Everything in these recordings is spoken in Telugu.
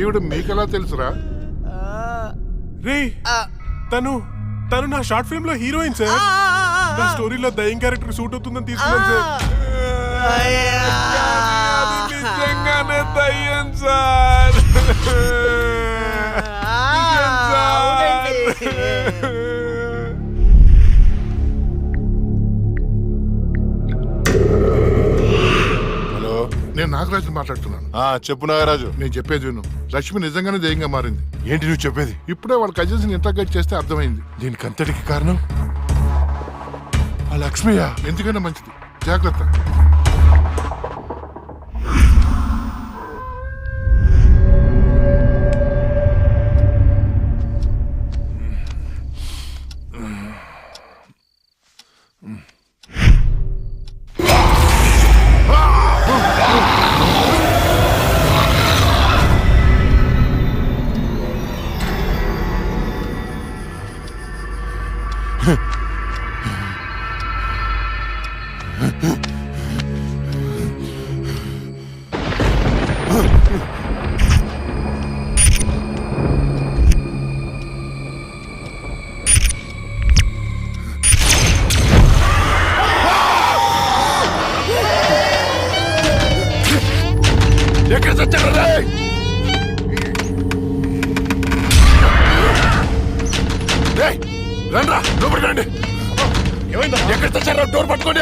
ఈవిడ మీకెలా తెలుసురా? రే తను తను నా షార్ట్ ఫిల్మ్ లో హీరోయిన్ సార్. నా స్టోరీలో దయ్యం క్యారెక్టర్ సూట్ అవుతుందని తీసుకున్నాను సార్. అది నిజంగానే దయ్యం సార్. నిజం సార్. హలో, నేను నాగరాజు మాట్లాడుతున్నాను. చెప్పు నాగరాజు. నేను చెప్పేది విను. లక్ష్మి నిజంగానే దయ్యంగా మారింది. ఏంటి నువ్వు చెప్పేది? ఇప్పుడే వాళ్ళ కజిన్స్ ని ఇంటర్గేట్ చేస్తే అర్థమైంది. దీనికి అంతటికి కారణం ఆ లక్ష్మియా? ఎందుకైనా మంచిది, జాగ్రత్త. ఎక్కడ చచ్చారు రే? రండ్రా లోపలికి రండి. ఎక్కడ చచ్చారు? డోర్ పట్టుకోండి.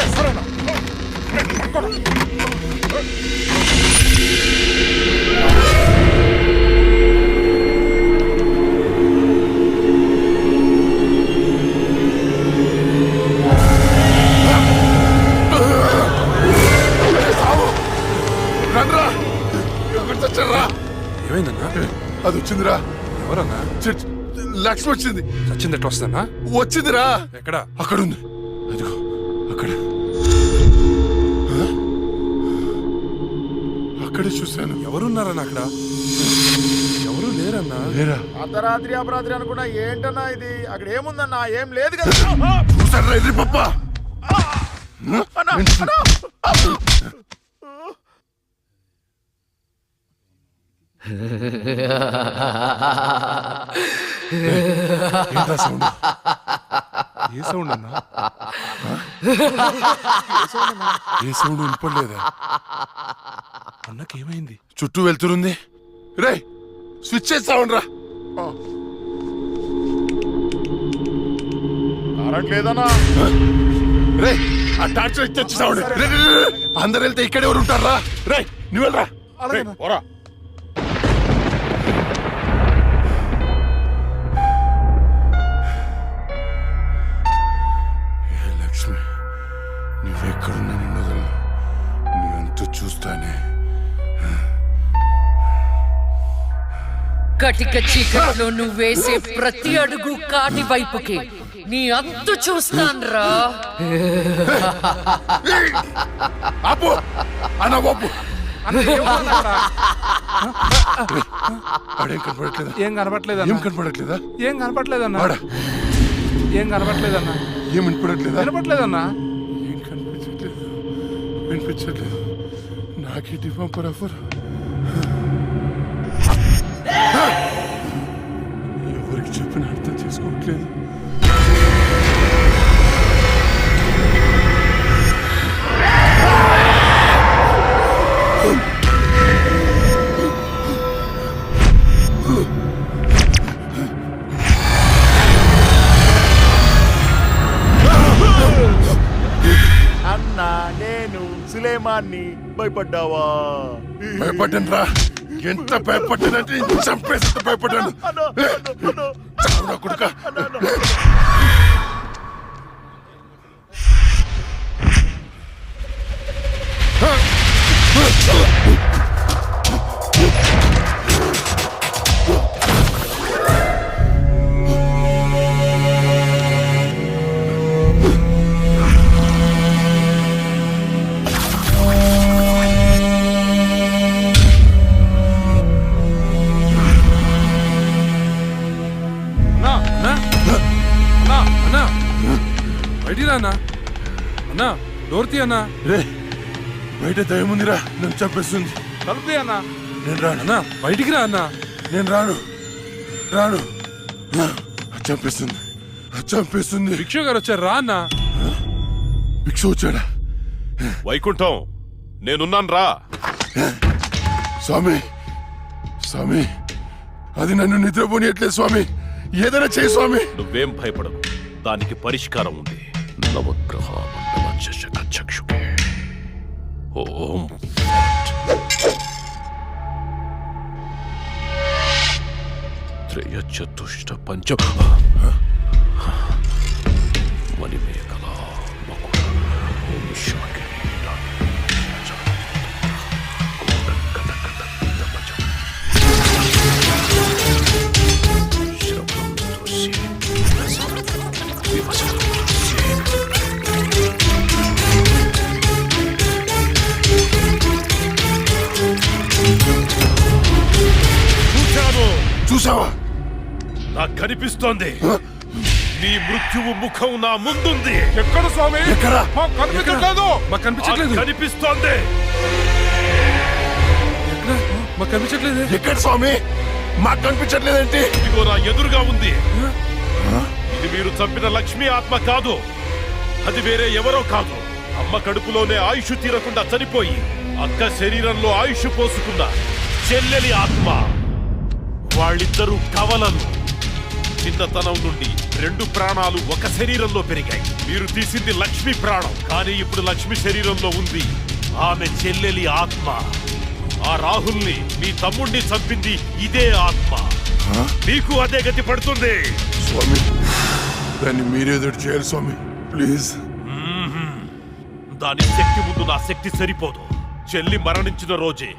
రండ్రా. ఎక్కడ చచ్చారా? ఏమైందన్నా? అది వచ్చిందిరా. ఎవరన్నా? లక్ష్మి వచ్చింది. చచ్చింది ఎట్లా వస్తుందన్నా? వచ్చిందిరా. ఎక్కడ? అక్కడ ఉంది. అదిగో అక్కడ. అక్కడే చూశాను. ఎవరున్నారన్నా అక్కడ? ఎవరు లేరన్నా. లేరా? అర్ధరాత్రి అపరాత్రి అనుకున్నా ఏంటన్నా ఇది? అక్కడ ఏముందన్నా? ఏం లేదు కదా. చూసారా ఎర్రి పప్ప? ఏంటా సౌండ్? ఏ సౌండ్ అన్నా? ఏ సౌండ్ వినపడలేదా? అన్నకేమైంది? చుట్టూ వెళ్తురుంది. రే స్విచ్ చేస్తావుండ్రా. కరెంట్ లేదన్నా. రే ఆ టార్చ్ లైట్ తెచ్చి సౌండ్. అందరు వెళ్తే ఇక్కడ ఎవరు ఉంటారా? రే నువ్వు వెళ్ళరా. పోరా. లక్ష్మి నువ్వెక్కడున్నా నిన్ను వదలను. నువ్వెంత చూస్తానే. కటిక చీకట్లో నువ్వు వేసే ప్రతి అడుగు కాటి వైపుకి నీ అంతు చూస్తాన్రా. ఆపు అన్న ఆపు. ఆడేం కనపడట్లేదా? ఏం కనపట్లేదన్నా. ఏం కనపడట్లేదా? ఏం కనపట్లేదన్నా. ఆడా ఏం కనపట్లేదన్నా. ఏం వినపడట్లేదా? కనపట్లేదన్నా. ఏం కనిపించట్లేదు, వినిపించట్లేదు. నాకేంటి పంపర్ ఆఫర్? ఎవరికి చెప్పిన అర్థం చేసుకోవట్లేదు. అన్నా నేను సులేమాన్ని. భయపడ్డావా? భయపడ్డాను రా. ఎంత భయపడ్డానంటే చంపేసి భయపడ్డాను. చావురా కొడుక. అన్నా అన్నా డోర్ తీ అన్నా. రే బయట దయ్యం ఉందిరా, నన్ను చంపేస్తుంది. తలుపు తీ అన్నా. నేను రాను. అన్నా బయటికి రా అన్నా. నేను రాను రాను చంపేస్తుంది చంపేస్తుంది. భిక్షు గారు వచ్చారు రా అన్న. భిక్ష వచ్చాడా? వైకుంఠం నేనున్నాను రా. స్వామి స్వామి అది నన్ను నిద్రపోనియట్లేదు స్వామి, ఏదైనా చేయి స్వామి. నువ్వేం భయపడకు, దానికి పరిష్కారం ఉంది. నవగ్రహ మండల చషక చక్షుకే ఓం త్రయ చతుష్ట పంచ మణిమేఖల మకుట ఓం శాఖే చూసావా? నాకు కనిపిస్తోంది, నీ మృత్యువు ముఖం నా ముందుంది. ఎక్కడ స్వామి? ఎక్కడ? మాకు కనిపించట్లేదు. మాకు కనిపించట్లేదు. కనిపిస్తోంది. మాకు కనిపించట్లేదు. ఎక్కడ స్వామి? మాకు కనిపించట్లేదేంటి? ఇదిగో నా ఎదురుగా ఉంది. ఇది మీరు చంపిన లక్ష్మీ ఆత్మ కాదు, అది వేరే ఎవరో కాదు. అమ్మ కడుపులోనే ఆయుష్ తీరకుండా చనిపోయి అక్క శరీరంలో ఆయుష్ పోసుకున్న చెల్లెలి ఆత్మ. వాళ్ళిద్దరూ కవలలు. చిన్నతనం నుండి 2 ప్రాణాలు ఒక శరీరంలో పెరిగాయి. మీరు తీసింది లక్ష్మి ప్రాణం, కానీ ఇప్పుడు లక్ష్మి శరీరంలో ఉంది ఆమె చెల్లెలి ఆత్మ. ఆ రాహుల్ని, మీ తమ్ముణ్ణి చంపింది ఇదే ఆత్మ. మీకు అదే గతి పడుతుంది. స్వామి దాన్ని మీరేదో చేయాలి స్వామి, ప్లీజ్. దాని శక్తి ముందు నా శక్తి సరిపోదు. చెల్లి మరణించిన రోజే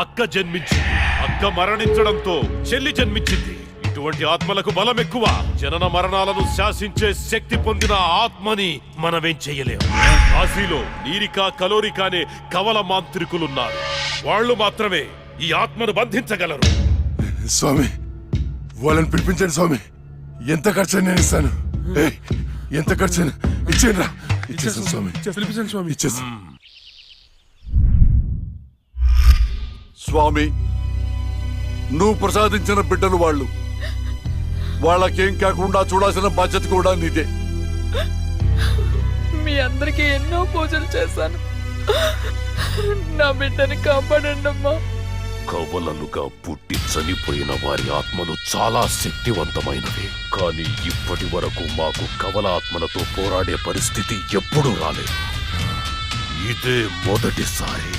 అక్క జన్మించింది. అక్క మరణించడంతో చెల్లి జన్మించింది. ఇటువంటి ఆత్మలకు బలం ఎక్కువ. జనన మరణాలను శాసించే శక్తి పొందిన ఆత్మని మనమేం చెయ్యలేము. కాశీలో నీరికా కలోరికా అనే కవల మాంత్రికులున్నారు. వాళ్ళు మాత్రమే ఈ ఆత్మను బంధించగలరు. స్వామి వాళ్ళని పిలిపించండి స్వామి, ఎంత ఖర్చు నేను ఇస్తాను. ఏయ్, ఎంత ఖర్చు ఇచ్చేయండి రా. ఇచ్చేస్తాను స్వామి, పిలిపించండి స్వామి. ఇచ్చేస్తాను. స్వామి, నువ్వు ప్రసాదించిన బిడ్డలు వాళ్ళు. వాళ్ళకేం కాకుండా చూడాల్సిన బాధ్యత కూడా నీదే. మీ అందరికీ ఎన్నో పూజలు చేశాను. నా బిడ్డని కాపాడండి అమ్మా. కవలలుగా పుట్టి చనిపోయిన వారి ఆత్మలు చాలా శక్తివంతమైనవి. కానీ ఇప్పటి వరకు మాకు కవల ఆత్మలతో పోరాడే పరిస్థితి ఎప్పుడూ రాలేదు. ఇదే మొదటిసారి.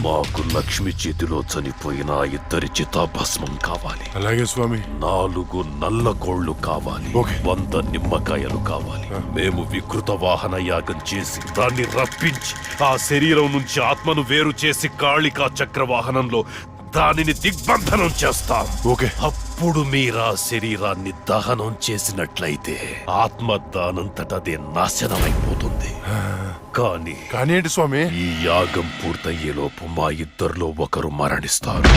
మాకు లక్ష్మి చేతిలో చనిపోయిన 2 చితాభస్మం కావాలి. అలాగే స్వామి. 4 నల్ల కోళ్లు కావాలి. 100 నిమ్మకాయలు కావాలి. మేము వికృత వాహన యాగం చేసి దాన్ని రప్పించి ఆ శరీరం నుంచి ఆత్మను వేరు చేసి కాళికా చక్ర వాహనంలో దానిని దిగ్బంధనం చేస్తాం. అప్పుడు మీరా శరీరాన్ని దహనం చేసినట్లయితే ఆత్మ దానంతటదే నాశనమైపోతుంది. కానీ ఏంటి స్వామి? ఈ యాగం పూర్తయ్యేలోపు మా ఇద్దరిలో ఒకరు మరణిస్తారు.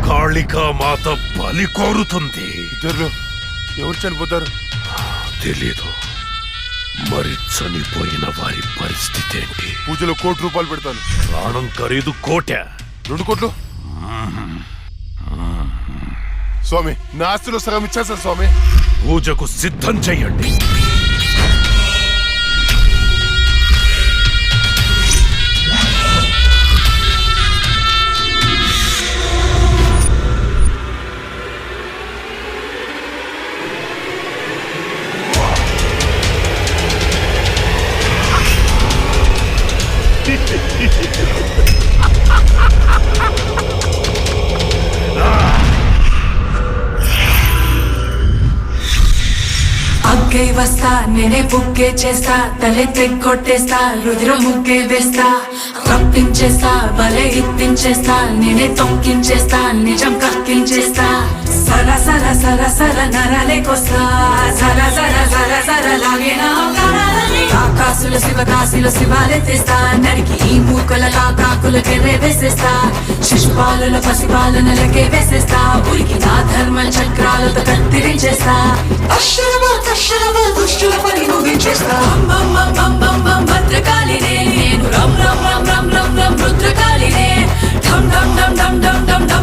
కాళికా మాత బలి కోరుతుంది. ఇద్దరు ఎవరు చనిపోతారు? తెలీదు. మరి చనిపోయిన వారి పరిస్థితి ఏంటి? పూజలో 1 కోటి రూపాయలు పెడతాను. ప్రాణం ఖరీదు 1 కోటి. 2 కోట్లు స్వామి, నా ఆస్తిలో సగం ఇచ్చేస్తాను స్వామి. పూజకు సిద్ధం చెయ్యండి. అగ్గే వస్తా, నేనే బుక్కే చేస్తా, తలే తెగ్గొట్టేస్తా, రుద్ర ముగ్గే వేస్తా, రప్పించేస్తా, బలే ఇప్పించేస్తా, నేనే తొక్కించేస్తా, నిజం కక్కించేస్తా. సర సర సర సర నరాలేకొస్తా, సర సర సర సర లాగే నా ప్రాణాలని. ఆకాశుల శివకాశుల శివాలెత్తేస్తా, నరికి ఈ మూకల కాకాకులకే వేసేస్తా, శిశుపాలుల పసిపాలనలకే వేసేస్తా, ఉరికి నా ధర్మ చక్రాలతో కత్తిరించేస్తా. అక్షరమా దుష్టుల పని ముగించేస్తా. బం బం బం బం బం భద్రకాళినే, నేను రం రం రం రం రం రం రుద్రకాళినే. ఢం ఢం ఢం ఢం ఢం ఢం ఢం